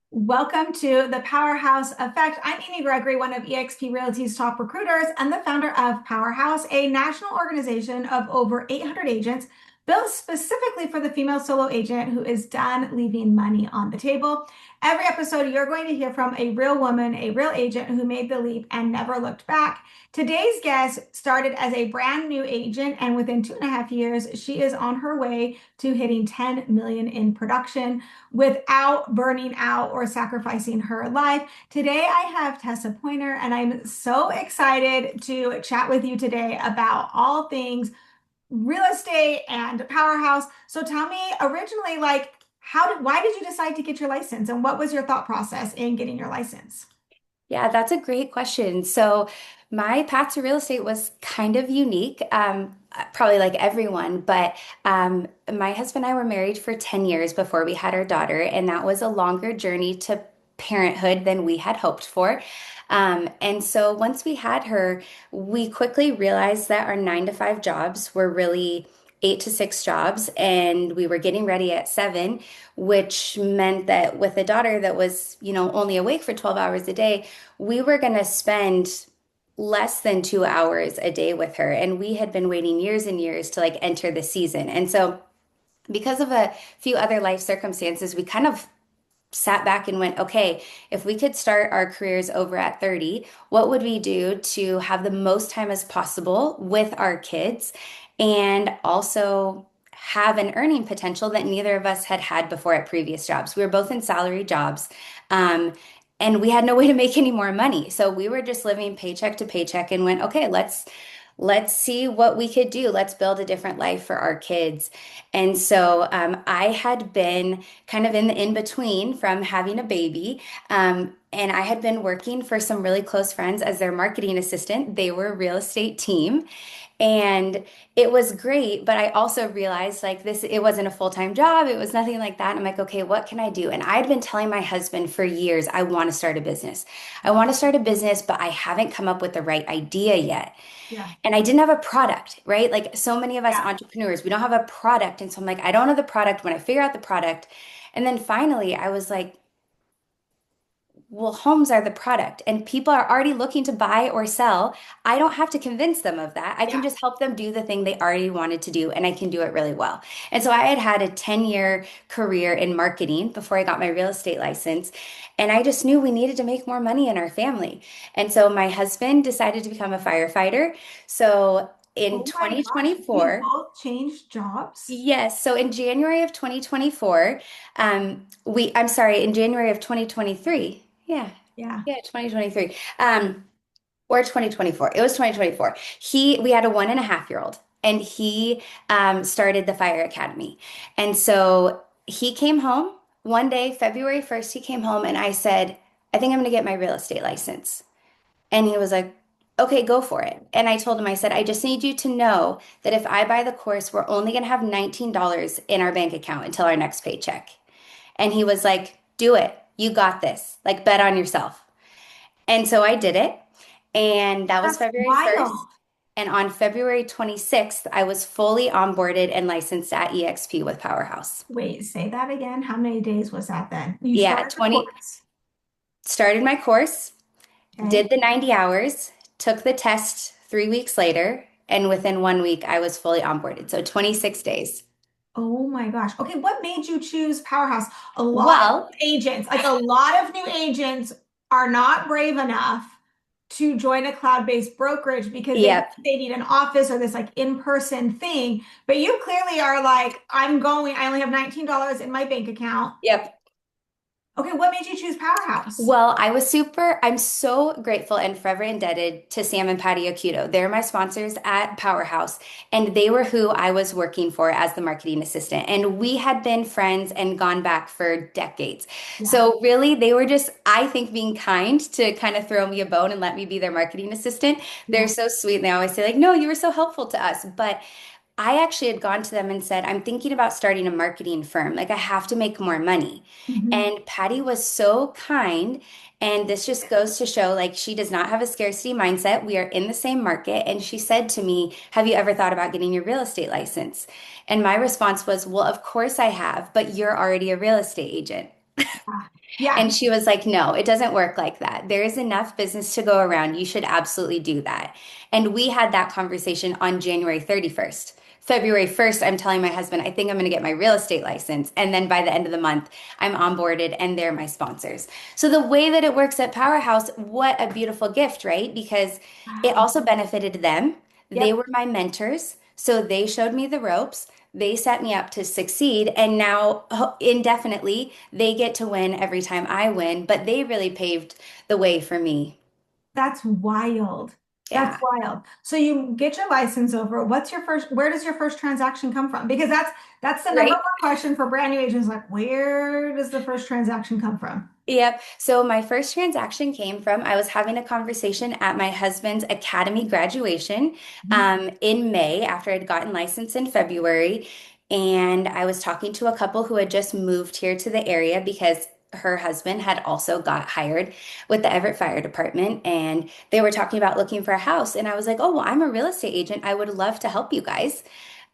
Welcome to the Powerhouse Effect. I'm Amy Gregory, one of eXp Realty's top recruiters and the founder of Powerhouse, a national organization of over 800 agents built specifically for the female solo agent who is done leaving money on the table. Every episode, you're going to hear from a real woman, a real agent who made the leap and never looked back. Today's guest started as a brand new agent, and within 2.5 years, she is on her way to hitting 10 million in production without burning out or sacrificing her life. Today, I have Tessa Poyner, and I'm so excited to chat with you today about all things real estate and Powerhouse. So tell me originally, why did you decide to get your license, and what was your thought process in getting your license? Yeah, that's a great question. So, my path to real estate was kind of unique, probably like everyone, but my husband and I were married for 10 years before we had our daughter, and that was a longer journey to parenthood than we had hoped for. And so, once we had her, we quickly realized that our 9 to 5 jobs were really 8 to 6 jobs, and we were getting ready at 7, which meant that with a daughter that was, only awake for 12 hours a day, we were going to spend less than 2 hours a day with her. And we had been waiting years and years to like enter the season. And so, because of a few other life circumstances, we kind of sat back and went, okay, if we could start our careers over at 30, what would we do to have the most time as possible with our kids and also have an earning potential that neither of us had had before at previous jobs? We were both in salary jobs. Um, and we had no way to make any more money. So we were just living paycheck to paycheck and went, okay, let's see what we could do. Let's build a different life for our kids. And so I had been kind of in the in between from having a baby. And I had been working for some really close friends as their marketing assistant. They were a real estate team. And it was great, but I also realized like this, it wasn't a full-time job. It was nothing like that. And I'm like, okay, what can I do? And I'd been telling my husband for years, I want to start a business. I want to start a business, but I haven't come up with the right idea yet. Yeah. And I didn't have a product, right? Like so many of us Yeah. entrepreneurs, we don't have a product. And so I'm like, I don't have the product. When I figure out the product, and then finally I was like, well, homes are the product and people are already looking to buy or sell. I don't have to convince them of that. I can Yeah. just help them do the thing they already wanted to do, and I can do it really well. And so I had had a 10-year career in marketing before I got my real estate license. And I just knew we needed to make more money in our family. And so my husband decided to become a firefighter. So in Oh my gosh, you 2024, both changed jobs? yes. So in January of 2024, I'm sorry, in January of 2023. Yeah. Yeah. Yeah, 2023. Or 2024. It was 2024. We had a 1.5-year-old and he started the fire academy. And so he came home one day, February 1st, he came home and I said, I think I'm going to get my real estate license. And he was like, okay, go for it. And I told him, I said, I just need you to know that if I buy the course, we're only going to have $19 in our bank account until our next paycheck. And he was like, do it. You got this. Like, bet on yourself. And so I did it. And that was That's February wild. 1st. And on February 26th, I was fully onboarded and licensed at EXP with Powerhouse. Wait, say that again. How many days was that then? You Yeah, started the 20 course. started my course, Okay. did the 90 hours, took the test 3 weeks later, and within 1 week, I was fully onboarded. So 26 days. Oh my gosh. Okay, what made you choose Powerhouse? A lot of Well, agents, like a lot of new agents, are not brave enough to join a cloud-based brokerage because they yep, they need an office or this like in-person thing. But you clearly are like, I'm going, I only have $19 in my bank account. yep. Okay, what made you choose Powerhouse? Well, I'm so grateful and forever indebted to Sam and Patty Okudo. They're my sponsors at Powerhouse, and they were who I was working for as the marketing assistant. And we had been friends and gone back for decades. Yeah. So, really, they were just, I think, being kind to kind of throw me a bone and let me be their marketing assistant. They're Yeah. so sweet. And they always say, like, no, you were so helpful to us. But I actually had gone to them and said, I'm thinking about starting a marketing firm. Like, I have to make more money. Mhm. And Patty was so kind. And this just goes to show, like, she does not have a scarcity mindset. We are in the same market. And she said to me, have you ever thought about getting your real estate license? And my response was, well, of course I have, but you're already a real estate agent. Yeah. And she was like, no, it doesn't work like that. There is enough business to go around. You should absolutely do that. And we had that conversation on January 31st. February 1st, I'm telling my husband, I think I'm going to get my real estate license. And then by the end of the month, I'm onboarded and they're my sponsors. So the way that it works at Powerhouse, what a beautiful gift, right? Because it Wow. also benefited them. They Yep. were my mentors. So they showed me the ropes. They set me up to succeed, and now indefinitely they get to win every time I win, but they really paved the way for me. That's wild. That's Yeah. wild. So you get your license over. Where does your first transaction come from? Because that's the number Right. one question for brand new agents, like where does the first transaction come from? Yep. So my first transaction came from I was having a conversation at my husband's academy graduation Mhm. in May after I'd gotten licensed in February. And I was talking to a couple who had just moved here to the area because her husband had also got hired with the Everett Fire Department. And they were talking about looking for a house. And I was like, oh, well, I'm a real estate agent. I would love to help you guys.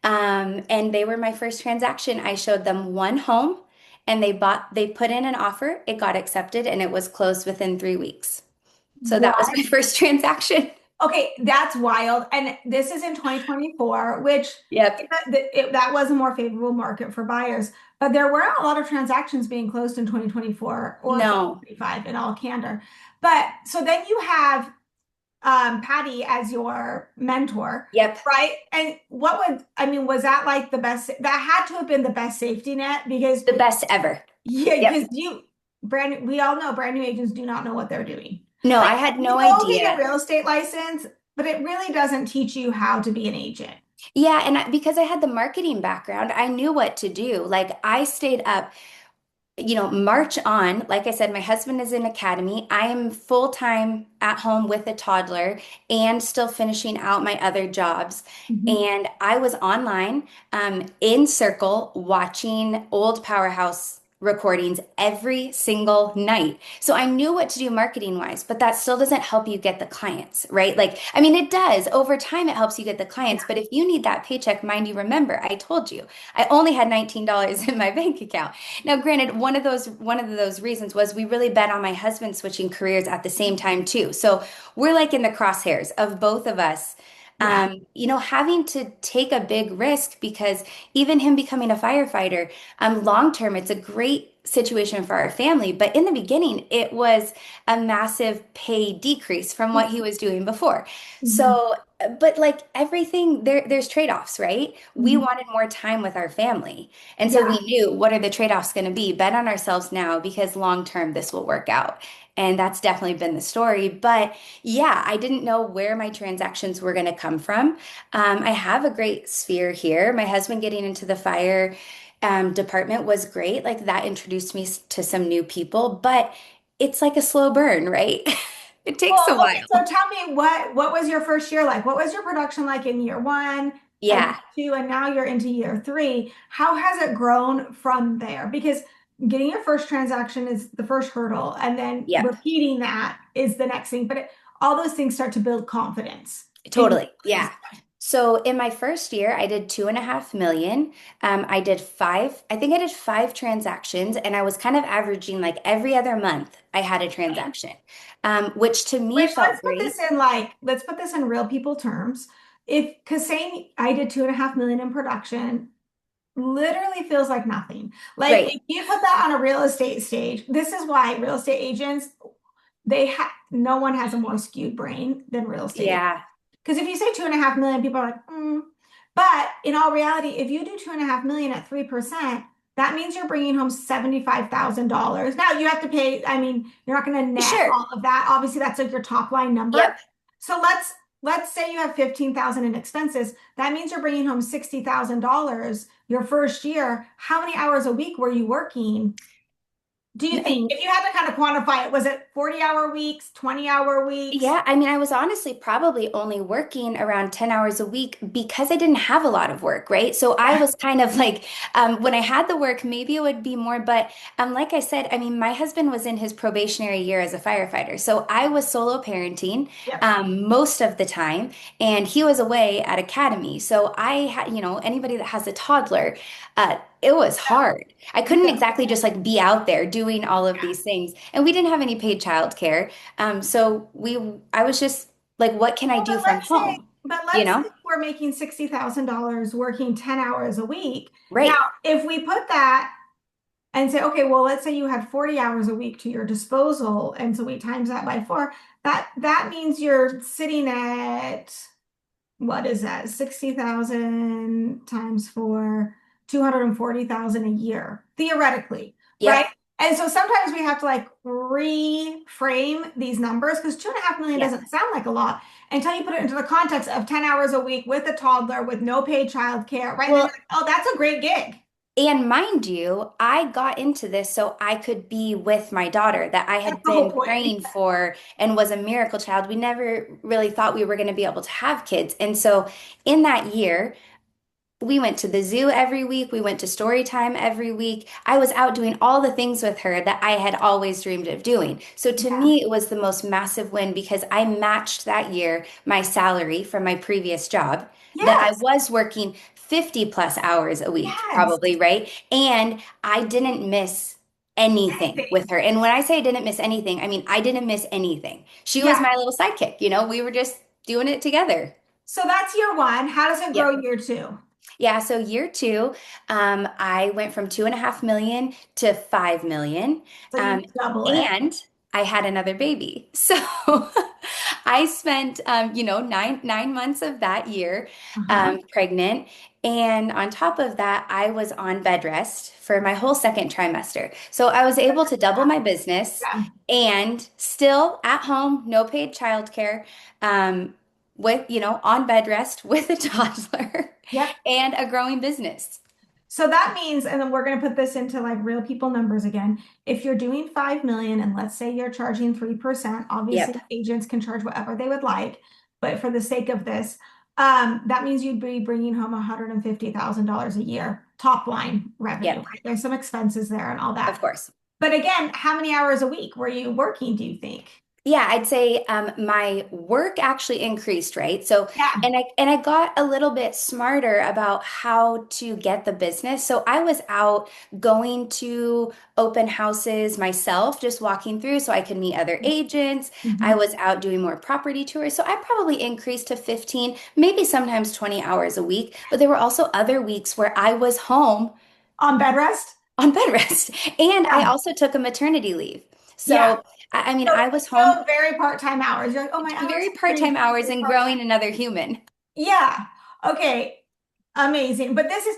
And they were my first transaction. I showed them one home and they put in an offer, it got accepted, and it was closed within 3 weeks. So that was What? my first transaction. Okay, that's wild. And this is in 2024, which Yep. that was a more favorable market for buyers. But there were a lot of transactions being closed in 2024 or No. 2025 in all candor. But so then you have Patty as your mentor, Yep. right? And I mean, was that like the best? That had to have been the best safety net because, The best ever. yeah, Yep. because we all know brand new agents do not know what they're doing. No, Like, I had you no go get a idea. real estate license, but it really doesn't teach you how to be an agent. Yeah, and because I had the marketing background, I knew what to do. Like I stayed up March on, like I said, my husband is in academy. I am full time at home with a toddler and still finishing out my other jobs. Mhm. And I was online in Circle watching old Powerhouse recordings every single night. So I knew what to do marketing wise, but that still doesn't help you get the clients, right? Like, I mean, it does. Over time, it helps you get the clients. But if you need that paycheck, mind you, remember, I told you, I only had $19 in my bank account. Now, granted, one of those reasons was we really bet on my husband switching careers at the same time too. So we're like in the crosshairs of both of us, Yeah. having to take a big risk because even him becoming a firefighter, long term, it's a great situation for our family. But in the beginning, it was a massive pay decrease from what he was doing before. Mhm. So, but like everything, there's trade-offs, right? We Mhm. wanted more time with our family. And so we Yeah. knew what are the trade-offs going to be? Bet on ourselves now because long term this will work out. And that's definitely been the story. But yeah, I didn't know where my transactions were going to come from. I have a great sphere here. My husband getting into the fire department was great. Like that introduced me to some new people, but it's like a slow burn, right? It takes a Well, okay, so while. tell me what was your first year like? What was your production like in year one and Yeah. year two, and now you're into year three? How has it grown from there? Because getting your first transaction is the first hurdle, and then Yep. repeating that is the next thing. But all those things start to build confidence in your Totally. Yeah. business. So in my first year, I did 2.5 million. I think I did 5 transactions, and I was kind of averaging like every other month I had a transaction, which to me Which felt great. let's put this in real people terms. If because saying I did 2.5 million in production literally feels like nothing. Like Right. if you put that on a real estate stage, this is why real estate agents, no one has a more skewed brain than real estate. Yeah. Because if you say 2.5 million, people are like, mm. But in all reality, if you do 2.5 million at 3%, that means you're bringing home $75,000. Now you have to pay, I mean, you're not going to net Sure. all of that. Obviously, that's like your top line number. Yep. So let's say you have 15,000 in expenses. That means you're bringing home $60,000 your first year. How many hours a week were you working? Do you think if you had to kind of quantify it, was it 40-hour weeks, 20-hour weeks? Yeah, I mean, I was honestly probably only working around 10 hours a week because I didn't have a lot of work, right? So I was kind of like, when I had the work, maybe it would be more. But like I said, I mean, my husband was in his probationary year as a firefighter. So I was solo parenting Yep. most of the time, and he was away at academy. So I had, anybody that has a toddler, it was hard. I couldn't Yeah. exactly just like be out there doing all of these things. And we didn't have any paid childcare. So I was just like, what can I Well, do from home? but You let's say know? we're making $60,000 working 10 hours a week. Now, Right. if we put that and say, okay, well, let's say you had 40 hours a week to your disposal, and so we times that by four, that means you're sitting at what is that? 60,000 times four, 240,000 a year, theoretically, right? Yep. And so sometimes we have to like reframe these numbers because 2.5 million Yeah. doesn't sound like a lot until you put it into the context of 10 hours a week with a toddler with no paid childcare, right? And then you're Well, like, oh, that's a great gig. and mind you, I got into this so I could be with my daughter that I That's had the whole been point. praying for and was a miracle child. We never really thought we were going to be able to have kids. And so in that year, we went to the zoo every week. We went to story time every week. I was out doing all the things with her that I had always dreamed of doing. So to Yeah. me, it was the most massive win because I matched that year my salary from my previous job that I Yes. was working 50 plus hours a week, Yes. probably, right? And I didn't miss anything with Anything. her. And when I say I didn't miss anything, I mean I didn't miss anything. She was Yeah. my little sidekick, we were just doing it together. So that's year one. How does it grow Yep. year two? Yeah, so year two, I went from 2.5 million to 5 million, So you um, double it. and I had another baby. So I spent, 9 months of that year Uh-huh. pregnant, and on top of that, I was on bed rest for my whole second trimester. So I was able to double my business Yeah. and still at home, no paid childcare. With, on bed rest with a toddler Yep. and a growing business. So that means, and then we're going to put this into like real people numbers again. If you're doing 5 million and let's say you're charging 3%, Yep, obviously agents can charge whatever they would like, but for the sake of this, that means you'd be bringing home $150,000 a year top line revenue, yep, right? There's some expenses there and all of that. course. But again, how many hours a week were you working, do you think? Yeah, I'd say my work actually increased, right? So, Yeah. and I got a little bit smarter about how to get the business. So I was out going to open houses myself, just walking through so I could meet other agents. I Mhm. was out doing more property tours. So I probably increased to 15, maybe sometimes 20 hours a week. But there were also other weeks where I was home On bed rest? on bed rest. And I Yeah. also took a maternity leave. Yeah. So, I mean, So I was home still very part-time hours. You're like, oh, my doing hours very increased. part-time hours and growing another human. Yeah. Okay. Amazing. But this is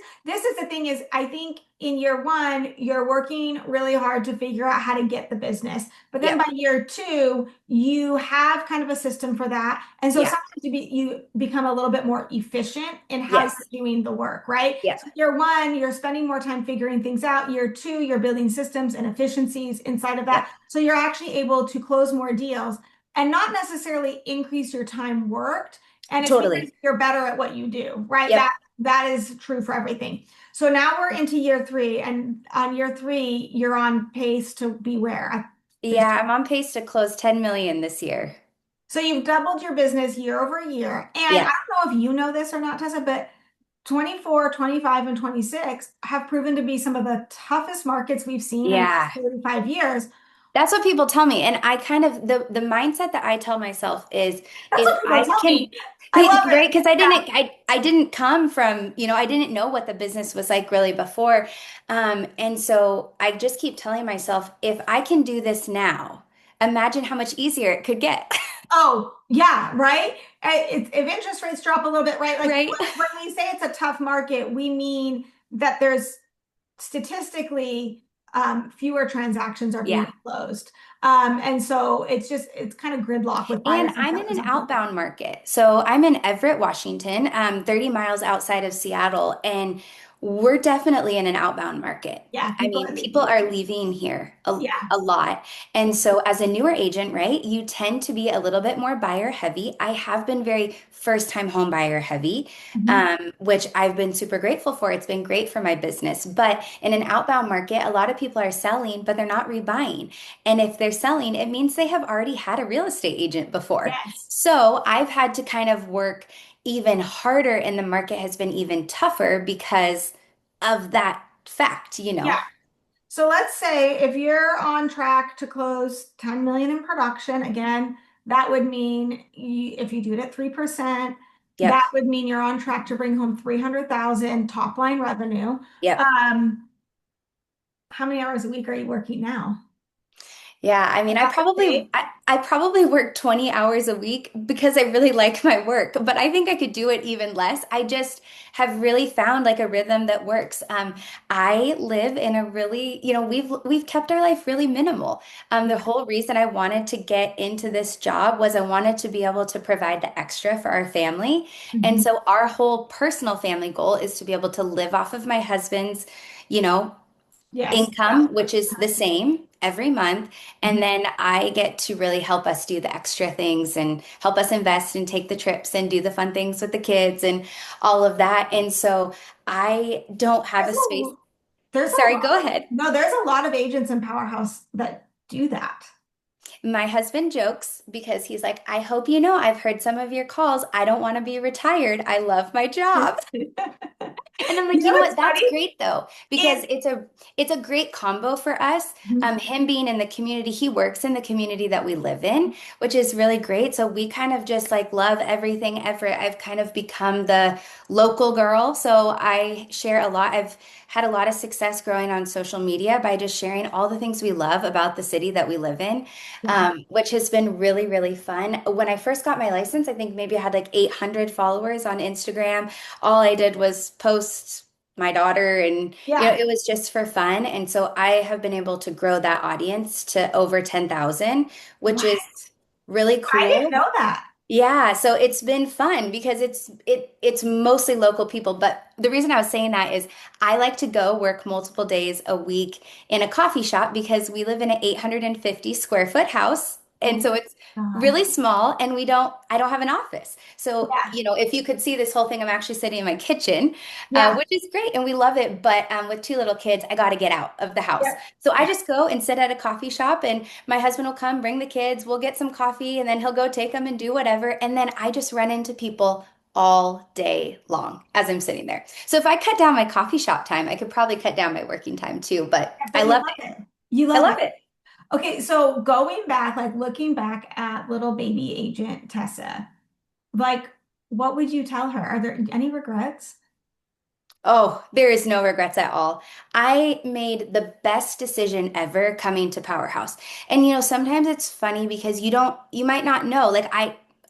the thing is I think in year one, you're working really hard to figure out how to get the business. But then by Yep. year two, you have kind of a system for that. And so Yeah. sometimes you become a little bit more efficient in how you're Yes. doing the work, right? So Yep. year one, you're spending more time figuring things out. Year two, you're building systems and efficiencies inside of that. Yep. So you're actually able to close more deals and not necessarily increase your time worked. And it's because Totally. you're better at what you do, right? Yep. That is true for everything. So now we're into year three, and on year three, you're on pace to be where? Yeah, I'm on pace to close 10 million this year. So you've doubled your business year over year. And I Yep. don't know if you know this or not, Tessa, but 24, 25, and 26 have proven to be some of the toughest markets we've seen in the Yeah. last 35 years. That's what people tell me. And I kind of the mindset that I tell myself is That's if what people I tell can me. I love right, it. because I Yeah. didn't I didn't come from, I didn't know what the business was like really before. And so I just keep telling myself, if I can do this now, imagine how much easier it could get. Oh, yeah, right. If interest rates drop a little bit, right? Like Right? when we say it's a tough market, we mean that there's statistically fewer transactions are being Yeah. closed. And so it's kind of gridlock with And buyers and I'm in sellers an on both. outbound market. So I'm in Everett, Washington, 30 miles outside of Seattle. And we're definitely in an outbound market. Yeah, I people mean, are people leaving. are leaving here Yeah. a lot. And so as a newer agent, right, you tend to be a little bit more buyer heavy. I have been very first time home buyer heavy, Mhm. which I've been super grateful for. It's been great for my business. But in an outbound market, a lot of people are selling, but they're not rebuying. And if they're selling, it means they have already had a real estate agent before. Yes. So I've had to kind of work even harder, and the market has been even tougher because of that. fact, you Yeah. know? So let's say if you're on track to close 10 million in production, again, that would mean if you do it at 3%, Yep. that would mean you're on track to bring home 300,000 top line revenue. Yep. How many hours a week are you working now? Yeah, I mean, Is that the same? I probably work 20 hours a week because I really like my work, but I think I could do it even less. I just have really found like a rhythm that works. I live in a really, we've kept our life really minimal. The Yeah. whole reason I wanted to get into this job was I wanted to be able to provide the extra for our family. And Mhm. so our whole personal family goal is to be able to live off of my husband's, you know, Yes. Yeah. income, which is the same every month. And Mhm. then I get to really help us do the extra things and help us invest and take the trips and do the fun things with the kids and all of that. And so I don't have There's a space. a, there's a Sorry, lot go of, ahead. no, there's a lot of agents in Powerhouse that do that. My husband jokes because he's like, I hope you know I've heard some of your calls. I don't want to be retired. I love my job. You And I'm like, you know know what's what? That's funny? great though, because It, it's a great combo for us. Mhm. Him being in the community, he works in the community that we live in, which is really great. So we kind of just like love everything Everett. I've kind of become the local girl. So I share a lot. I've had a lot of success growing on social media by just sharing all the things we love about the city that we live in, Yeah. which has been really, really fun. When I first got my license, I think maybe I had like 800 followers on Instagram. All I did was post my daughter and Yeah. it was just for fun. And so I have been able to grow that audience to over 10,000, which What? is really I didn't cool. know that. Yeah, so it's been fun because it's mostly local people, but the reason I was saying that is I like to go work multiple days a week in a coffee shop because we live in an 850 square foot house, and Oh so it's my God. really small and I don't have an office. So, Yeah. if you could see this whole thing, I'm actually sitting in my kitchen, Yeah. which is great and we love it, but with two little kids, I got to get out of the house. Yeah. So I Yeah. just go and sit at a coffee shop and my husband will come, bring the kids, we'll get some coffee, and then he'll go take them and do whatever. And then I just run into people all day long as I'm sitting there. So if I cut down my coffee shop time, I could probably cut down my working time too, but I But you love love it. it. You I love love it. it. Okay, so going back, like looking back at little baby agent Tessa, like what would you tell her? Are there any regrets? Oh, there is no regrets at all. I made the best decision ever coming to Powerhouse. And sometimes it's funny because you might not know.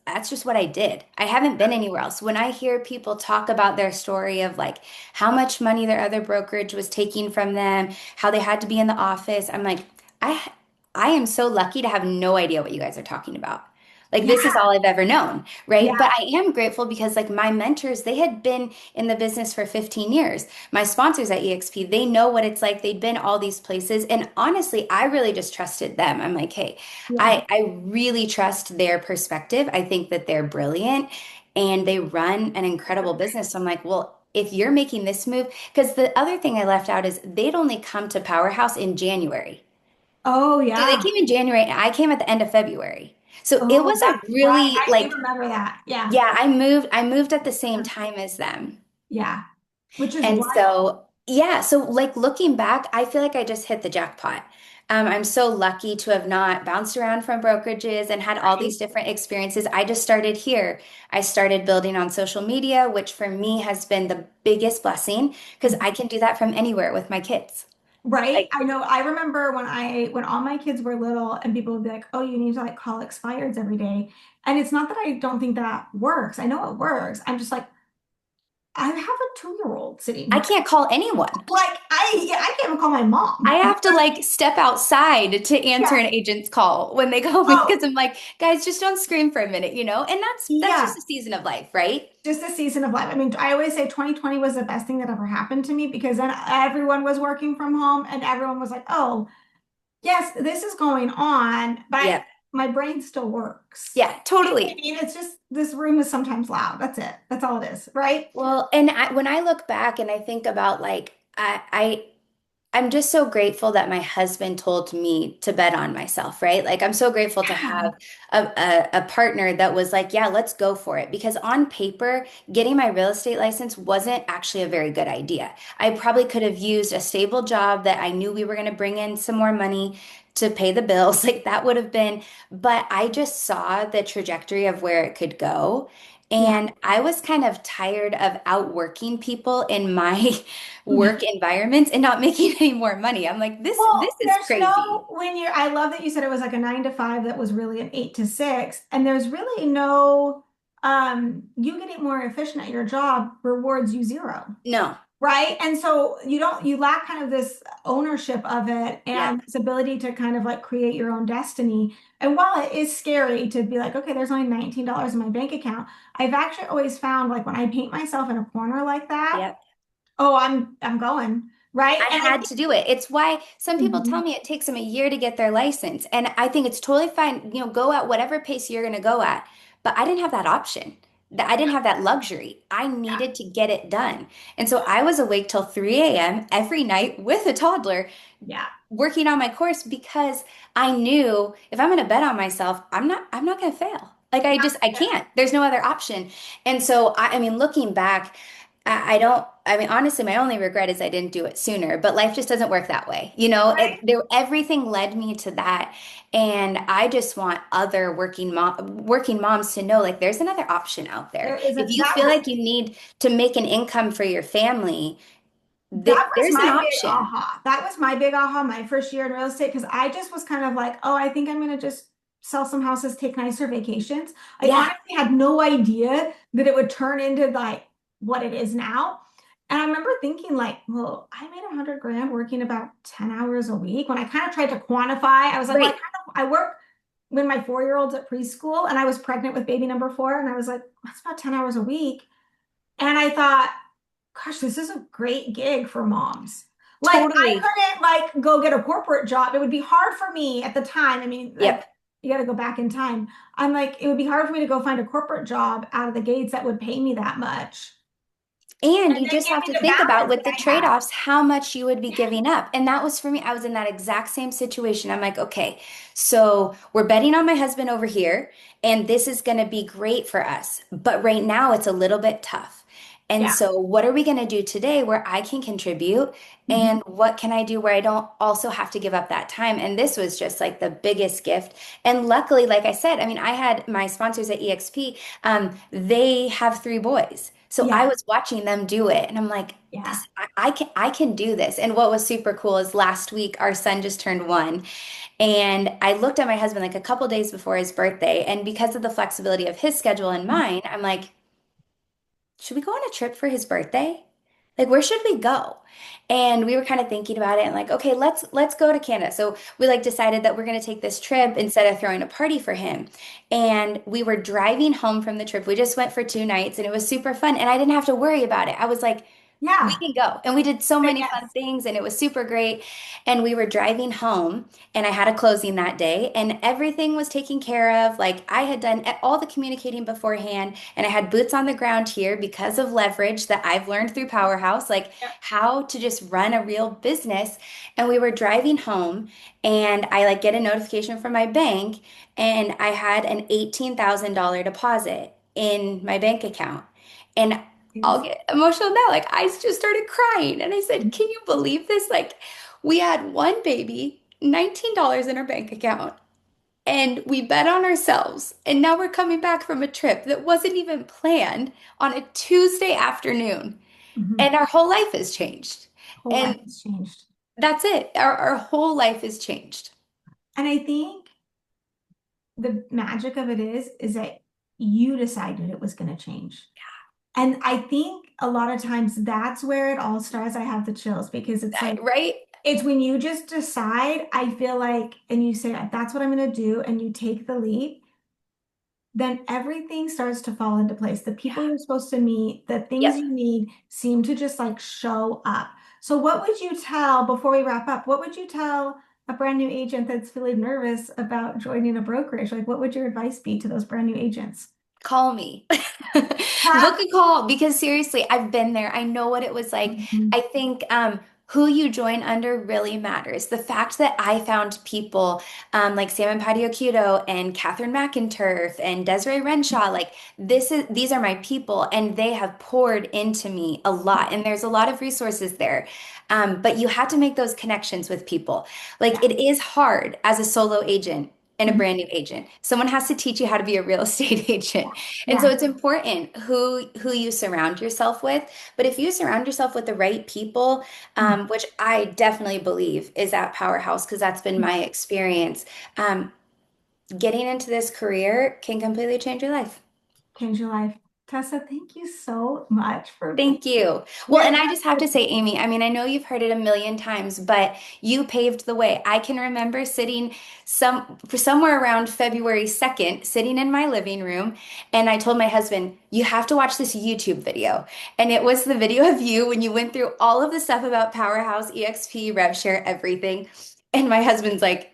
That's just what I did. I haven't been anywhere else. When I hear people talk about their story of like how much money their other brokerage was taking from them, how they had to be in the office, I'm like, I I am so lucky to have no idea what you guys are talking about. Like Yeah, this is all I've ever known, right? yeah. But I am grateful because like my mentors, they had been in the business for 15 years. My sponsors at EXP, they know what it's like. They've been all these places. And honestly, I really just trusted them. I'm like, hey, Yeah. I really trust their perspective. I think that they're brilliant and they run an incredible business. So I'm like, well, if you're making this move, because the other thing I left out is they'd only come to Powerhouse in January. Oh, So they yeah. came in January and I came at the end of February. So it Oh, was a that's right. really I do like, remember that. Yeah. yeah, I moved at the same time as them. Yeah. Which is And wild. so, yeah, so like looking back, I feel like I just hit the jackpot. I'm so lucky to have not bounced around from brokerages and had all Right. these different experiences. I just started here. I started building on social media, which for me has been the biggest blessing because I can do that from anywhere with my kids. Right. Like, I know. I remember when all my kids were little and people would be like, "Oh, you need to like call expireds every day." And it's not that I don't think that works. I know it works. I'm just like, I have a 2-year old sitting I here. can't call anyone. Like yeah, I can't even call my mom. I have to like step outside to answer Yeah. an agent's call when they call me Oh, because I'm like, guys, just don't scream for a minute, you know? And that's yeah. just a season of life, right? Just a season of life. I mean, I always say 2020 was the best thing that ever happened to me because then everyone was working from home and everyone was like, "Oh, yes, this is going on," but Yeah. my brain still works. Yeah, You know what I totally. mean? It's just this room is sometimes loud. That's it. That's all it is, right? Well, and when I look back and I think about like I'm just so grateful that my husband told me to bet on myself, right? Like I'm so grateful to Yeah. have a partner that was like, yeah, let's go for it. Because on paper, getting my real estate license wasn't actually a very good idea. I probably could have used a stable job that I knew we were going to bring in some more money to pay the bills. Like that would have been, but I just saw the trajectory of where it could go. Yeah. And I was kind of tired of outworking people in my work environments and not making any more money. I'm like, this Well, is there's crazy. no when you're I love that you said it was like a 9 to 5 that was really an 8 to 6, and there's really no you getting more efficient at your job rewards you zero. No. Right. And so you lack kind of this ownership of it and Yep. this ability to kind of like create your own destiny. And while it is scary to be like, okay, there's only $19 in my bank account, I've actually always found like when I paint myself in a corner like that, Yep. oh, I'm going. Right. I And I had think to do it. It's why some people tell Mhm. me it takes them a year to get their license. And I think it's totally fine, go at whatever pace you're going to go at. But I didn't have that option. I didn't have that luxury. I Yeah. needed to get it done. And so I was awake till 3 a.m. every night with a toddler Yeah. working on my course because I knew if I'm going to bet on myself, I'm not going to fail. Like I can't. There's no other option. And so I mean, looking back, I don't. I mean, honestly, my only regret is I didn't do it sooner. But life just doesn't work that way. Right. Everything led me to that, and I just want other working moms to know like there's another option out there. There is If a you feel like you need to make an income for your family, that was there's an my big option. aha. That was my big aha my first year in real estate because I just was kind of like, oh, I think I'm gonna just sell some houses, take nicer vacations. I Yeah, honestly had no idea that it would turn into like what it is now. And I remember thinking like, well, I made 100 grand working about 10 hours a week. When I kind of tried to quantify, I was like, well, right. I work when my 4 year old's at preschool and I was pregnant with baby number four. And I was like, that's about 10 hours a week. And I thought, gosh, this is a great gig for moms. Like I Totally. couldn't like go get a corporate job. It would be hard for me at the time. I mean, like Yep. you got to go back in time. I'm like, it would be hard for me to go find a corporate job out of the gates that would pay me that much And and you then just give have me to the think about balance with that the I had. trade-offs how much you would be giving up. And that was for me. I was in that exact same situation. I'm like, okay, so we're betting on my husband over here, and this is going to be great for us. But right now, it's a little bit tough. And Yeah. so, what are we going to do today where I can contribute? Mhm. And what can I do where I don't also have to give up that time? And this was just like the biggest gift. And luckily, like I said, I mean, I had my sponsors at EXP, they have three boys. So I Yeah. was watching them do it and I'm like, Yeah. I can do this. And what was super cool is last week our son just turned 1 and I looked at my husband like a couple days before his birthday. And because of the flexibility of his schedule and mine, I'm like, should we go on a trip for his birthday? Like, where should we go? And we were kind of thinking about it and like, okay, let's go to Canada. So we like decided that we're going to take this trip instead of throwing a party for him. And we were driving home from the trip. We just went for 2 nights and it was super fun. And I didn't have to worry about it. I was like, we Yeah. can go. And we did so Say many fun yes. things and it was super great. And we were driving home and I had a closing that day and everything was taken care of. Like I had done all the communicating beforehand and I had boots on the ground here because of leverage that I've learned through Powerhouse, like Yep. how to just run a real business. And we were driving home and I like get a notification from my bank and I had an $18,000 deposit in my bank account. And I'll Yes. get emotional now. Like I just started crying and I said, "Can you believe this? Like we had one baby, $19 in our bank account, and we bet on ourselves. And now we're coming back from a trip that wasn't even planned on a Tuesday afternoon. Mhm. And our whole life has changed. Whole life And has changed. that's it. Our whole life has changed. And I think the magic of it is that you decided it was going to change. And I think a lot of times that's where it all starts. I have the chills because it's like, Right? it's when you just decide, I feel like, and you say, that's what I'm going to do, and you take the leap, then everything starts to fall into place. The Yeah. people you're supposed to meet, the things Yep. you need seem to just like show up. So, what would you tell before we wrap up? What would you tell a brand new agent that's feeling nervous about joining a brokerage? Like, what would your advice be to those brand new agents? Call me. Huh? Book a call because seriously, I've been there. I know what it was like. Mhm. I think who you join under really matters. The fact that I found people like Sam and Patio Cuto and Catherine McInturf and Desiree Renshaw, like these are my people, and they have poured into me a lot. And there's a lot of resources there. But you have to make those connections with people. Like Yeah. it is hard as a solo agent and a Mhm. brand new agent. Someone has to teach you how to be a real estate agent. And so Yeah. it's important who you surround yourself with. But if you surround yourself with the right people, Mhm. which I definitely believe is at Powerhouse because that's been my experience, um, getting into this career can completely change your life. Change your life. Tessa, thank you so much for being Thank you. Well, here. and I just have to say, Amy, I mean, I know you've heard it a million times, but you paved the way. I can remember sitting for somewhere around February 2nd, sitting in my living room, and I told my husband, you have to watch this YouTube video. And it was the video of you when you went through all of the stuff about Powerhouse, EXP, RevShare, everything. And my husband's like,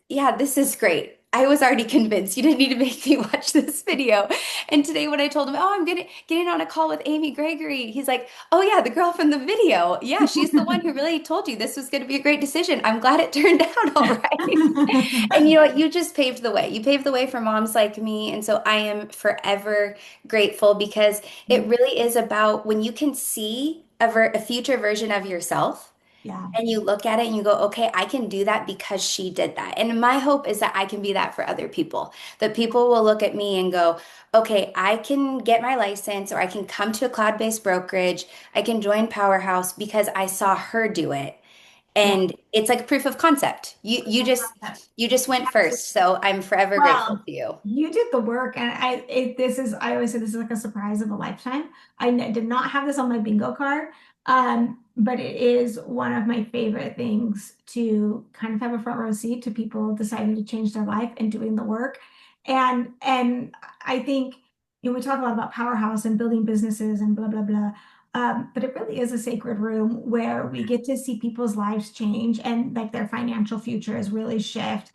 yeah, this is great. I was already convinced. You didn't need to make me watch this video. And today when I told him, oh, I'm getting on a call with Amy Gregory, he's like, oh yeah, the girl from the video. Yeah, she's the one who really told you this was going to be a great decision. I'm glad it turned out all right. And you know what? You just paved the way. You paved the way for moms like me. And so I am forever grateful because it really is about when you can see a future version of yourself Yeah. and you look at it and you go, okay, I can do that because she did that. And my hope is that I can be that for other people. That people will look at me and go, okay, I can get my license or I can come to a cloud-based brokerage. I can join Powerhouse because I saw her do it. Yeah. And it's like proof of concept. You just went first. So I'm forever grateful Well, to you. you did the work, and I always say this is like a surprise of a lifetime. Did not have this on my bingo card, but it is one of my favorite things to kind of have a front row seat to people deciding to change their life and doing the work. And I think, we talk a lot about Powerhouse and building businesses and blah blah blah. But it really is a sacred room where we get to see people's lives change and like their financial futures really shift.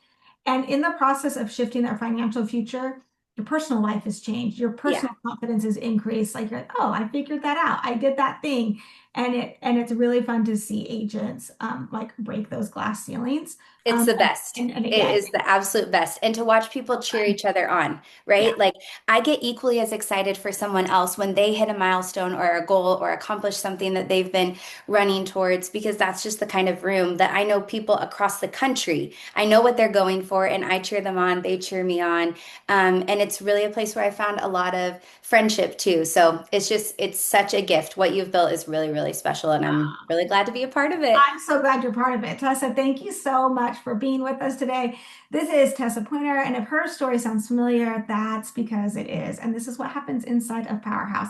And in the process of shifting their financial future, your personal life has changed. Your Yeah. personal confidence has increased. Like, you're like, oh, I figured that out. I did that thing. And it's really fun to see agents like break those glass ceilings. It's the best. And It again, is the absolute best. And to watch people so cheer fun. each other on, Yeah. right? Like I get equally as excited for someone else when they hit a milestone or a goal or accomplish something that they've been running towards, because that's just the kind of room that I know people across the country. I know what they're going for and I cheer them on, they cheer me on. And it's really a place where I found a lot of friendship too. So it's such a gift. What you've built is really, really special. And I'm really glad to be a part of it. I'm so glad you're part of it. Tessa, thank you so much for being with us today. This is Tessa Poyner, and if her story sounds familiar, that's because it is. And this is what happens inside of Powerhouse.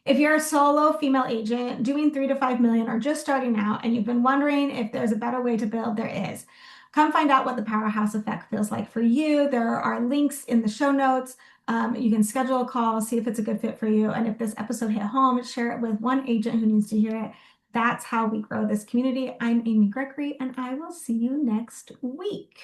If you're a solo female agent doing 3 to 5 million or just starting out and you've been wondering if there's a better way to build, there is. Come find out what the Powerhouse effect feels like for you. There are links in the show notes. You can schedule a call, see if it's a good fit for you. And if this episode hit home, share it with one agent who needs to hear it. That's how we grow this community. I'm Amy Gregory, and I will see you next week.